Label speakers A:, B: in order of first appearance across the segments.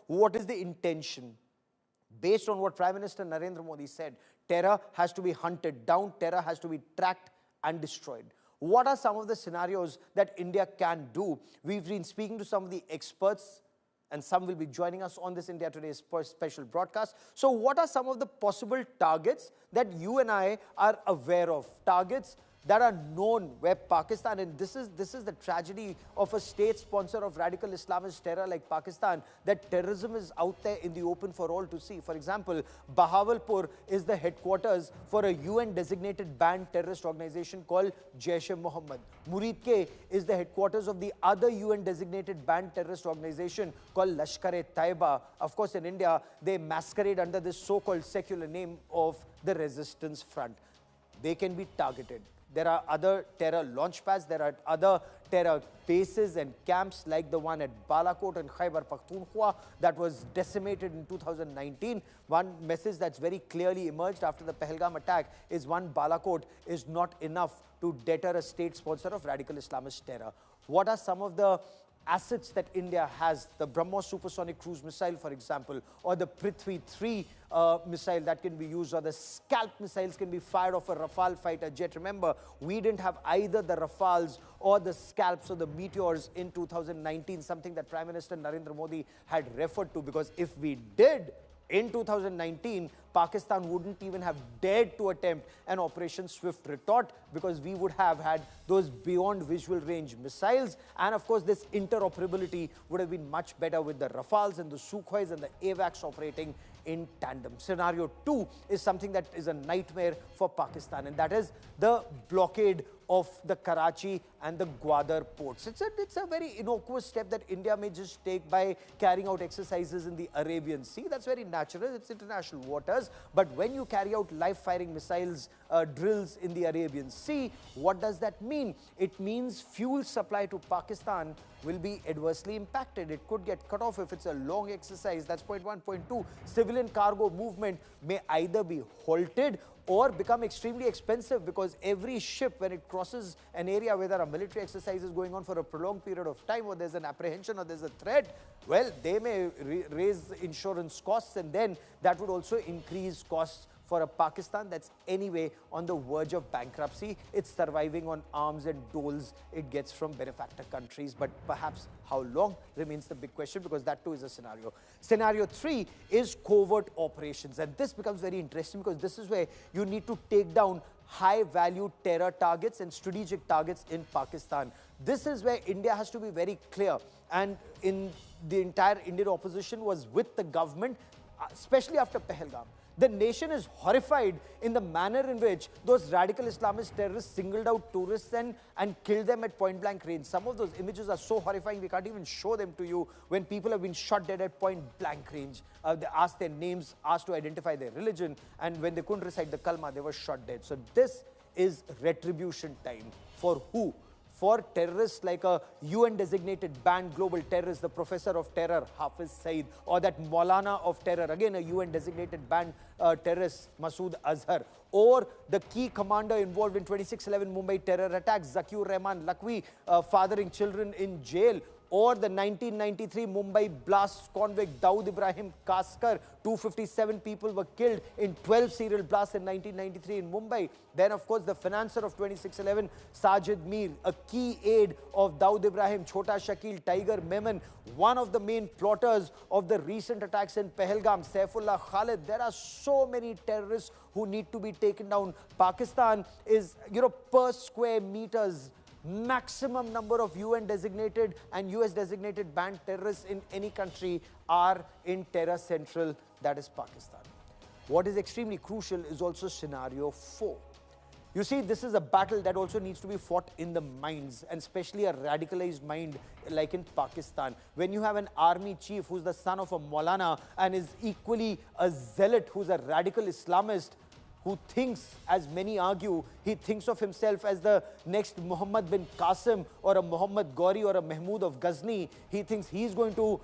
A: what is the intention? Based on what Prime Minister Narendra Modi said, terror has to be hunted down, terror has to be tracked and destroyed. What are some of the scenarios that India can do? We've been speaking to some of the experts, and some will be joining us on this India Today special broadcast. So what are some of the possible targets that you and I are aware of? Targets that are known where Pakistan, and this is the tragedy of a state sponsor of radical Islamist terror like Pakistan, that terrorism is out there in the open for all to see. For example, Bahawalpur is the headquarters for a UN designated banned terrorist organization called Jaish-e-Mohammed. Muridke is the headquarters of the other UN designated banned terrorist organization called Lashkar-e-Taiba. Of course, in India, they masquerade under this so-called secular name of the Resistance Front. They can be targeted. There are other terror launch pads, there are other terror bases and camps like the one at Balakot and Khyber Pakhtunkhwa that was decimated in 2019. One message that's very clearly emerged after the Pahalgam attack is one, Balakot is not enough to deter a state sponsor of radical Islamist terror. What are some of the assets that India has? The BrahMos supersonic cruise missile, for example, or the Prithvi 3 missile that can be used, or the Scalp missiles can be fired off a Rafale fighter jet. Remember, we didn't have either the Rafales or the Scalps or the Meteors in 2019, something that Prime Minister Narendra Modi had referred to, because if we did in 2019, Pakistan wouldn't even have dared to attempt an Operation Swift Retort, because we would have had those beyond visual range missiles. And of course, this interoperability would have been much better with the Rafales and the Sukhois and the AWACS operating in tandem. Scenario 2 is something that is a nightmare for Pakistan, and that is the blockade of the Karachi and the Gwadar ports. It's a very innocuous step that India may just take by carrying out exercises in the Arabian Sea. That's very natural. It's international waters. But when you carry out live-firing missiles drills in the Arabian Sea, what does that mean? It means fuel supply to Pakistan will be adversely impacted. It could get cut off if it's a long exercise. That's point one. Point two, civilian cargo movement may either be halted or become extremely expensive, because every ship, when it crosses an area where there are military exercises going on for a prolonged period of time, or there's an apprehension or there's a threat, well, they may raise insurance costs, and then that would also increase costs for a Pakistan that's anyway on the verge of bankruptcy. It's surviving on alms and doles it gets from benefactor countries. But perhaps how long remains the big question, because that too is a scenario. Scenario 3 is covert operations. And this becomes very interesting, because this is where you need to take down high-value terror targets and strategic targets in Pakistan. This is where India has to be very clear. And in the entire Indian opposition was with the government, especially after Pahalgam. The nation is horrified in the manner in which those radical Islamist terrorists singled out tourists and killed them at point-blank range. Some of those images are so horrifying, we can't even show them to you, when people have been shot dead at point-blank range. They asked their names, asked to identify their religion, and when they couldn't recite the kalma, they were shot dead. So this is retribution time. For who? For terrorists like a UN-designated banned global terrorist, the professor of terror, Hafiz Saeed, or that Maulana of terror, again a UN-designated banned terrorist, Masood Azhar, or the key commander involved in 26/11 Mumbai terror attacks, Zakir Rahman Lakhvi, fathering children in jail, or the 1993 Mumbai blast convict Dawood Ibrahim Kaskar. 257 people were killed in 12 serial blasts in 1993 in Mumbai. Then, of course, the financer of 26/11, Sajid Mir, a key aide of Dawood Ibrahim, Chota Shakil, Tiger Memon, one of the main plotters of the recent attacks in Pahalgam, Saifullah Khalid. There are so many terrorists who need to be taken down. Pakistan is, per square meters, maximum number of UN designated and US designated banned terrorists in any country are in terror central, that is Pakistan. What is extremely crucial is also scenario 4. You see, this is a battle that also needs to be fought in the minds, and especially a radicalized mind like in Pakistan. When you have an army chief who's the son of a Maulana and is equally a zealot who's a radical Islamist, who thinks, as many argue, he thinks of himself as the next Muhammad bin Qasim or a Muhammad Ghori or a Mahmud of Ghazni. He thinks he's going to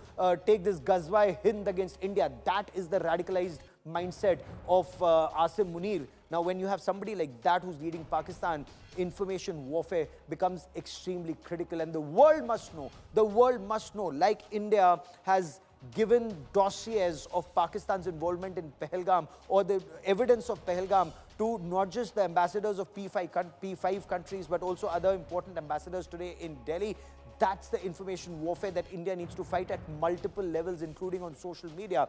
A: take this Ghazwa-e-Hind against India. That is the radicalized mindset of Asim Munir. Now, when you have somebody like that who's leading Pakistan, information warfare becomes extremely critical. And the world must know, like India has given dossiers of Pakistan's involvement in Pahalgam or the evidence of Pahalgam to not just the ambassadors of P5 countries, but also other important ambassadors today in Delhi. That's the information warfare that India needs to fight at multiple levels, including on social media.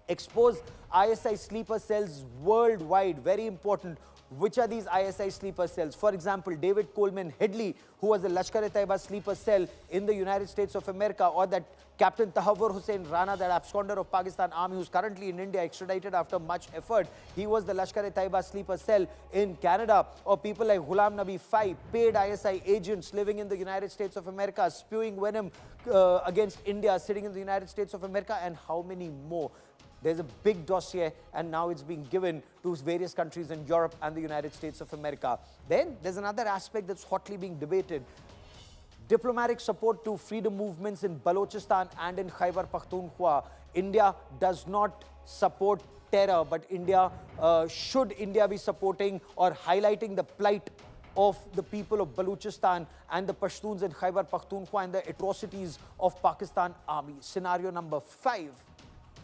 A: Expose ISI sleeper cells worldwide. Very important. Which are these ISI sleeper cells? For example, David Coleman Headley, who was the Lashkar-e-Taiba sleeper cell in the United States of America, or that Captain Tahawwur Hussain Rana, that absconder of Pakistan Army, who's currently in India, extradited after much effort. He was the Lashkar-e-Taiba sleeper cell in Canada. Or people like Ghulam Nabi Fai, paid ISI agents living in the United States of America, spewing venom against India, sitting in the United States of America, and how many more? There's a big dossier, and now it's being given to various countries in Europe and the United States of America. Then there's another aspect that's hotly being debated. Diplomatic support to freedom movements in Balochistan and in Khyber Pakhtunkhwa. India does not support terror, but should India be supporting or highlighting the plight of the people of Balochistan and the Pashtuns in Khyber Pakhtunkhwa and the atrocities of Pakistan Army? Scenario number 5.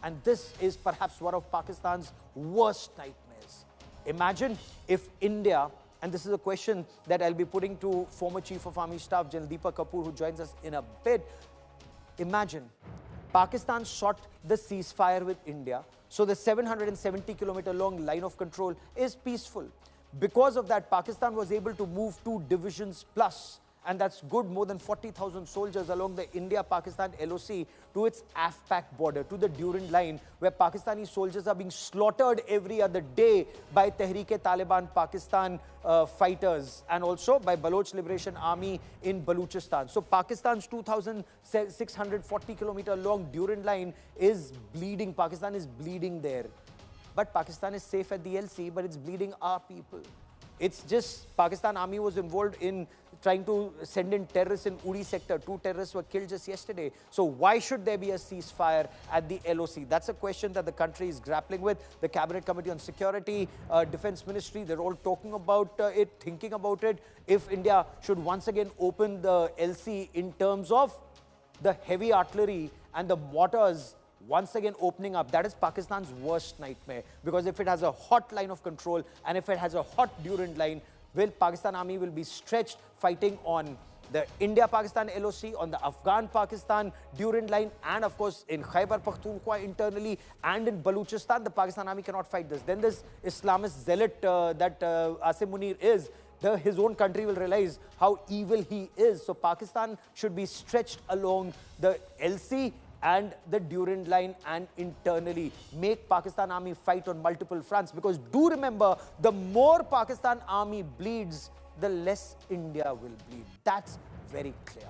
A: And this is perhaps one of Pakistan's worst nightmares. Imagine if India, and this is a question that I'll be putting to former Chief of Army Staff, General Deepak Kapoor, who joins us in a bit. Imagine Pakistan sought the ceasefire with India, so the 770-kilometer long line of control is peaceful. Because of that, Pakistan was able to move 2 divisions plus, and that's good, more than 40,000 soldiers along the India-Pakistan LOC to its AFPAC border, to the Durand line, where Pakistani soldiers are being slaughtered every other day by Tehreek-e-Taliban Pakistan fighters, and also by Baloch Liberation Army in Balochistan. So Pakistan's 2,640-kilometer long Durand line is bleeding. Pakistan is bleeding there. But Pakistan is safe at the LC, but it's bleeding our people. It's just Pakistan Army was involved in trying to send in terrorists in Uri sector. 2 terrorists were killed just yesterday. So why should there be a ceasefire at the LOC? That's a question that the country is grappling with. The Cabinet Committee on Security, Defense Ministry, they're all talking about it, thinking about it. If India should once again open the LC in terms of the heavy artillery and the mortars once again opening up, that is Pakistan's worst nightmare. Because if it has a hot line of control and if it has a hot Durand line, well, Pakistan Army will be stretched fighting on the India-Pakistan LOC, on the Afghan-Pakistan Durand line, and of course in Khyber Pakhtunkhwa internally, and in Balochistan. The Pakistan Army cannot fight this. Then this Islamist zealot that Asim Munir is, his own country will realize how evil he is. So Pakistan should be stretched along the LC and the Durand line and internally. Make Pakistan Army fight on multiple fronts, because do remember, the more Pakistan Army bleeds, the less India will bleed. That's very clear.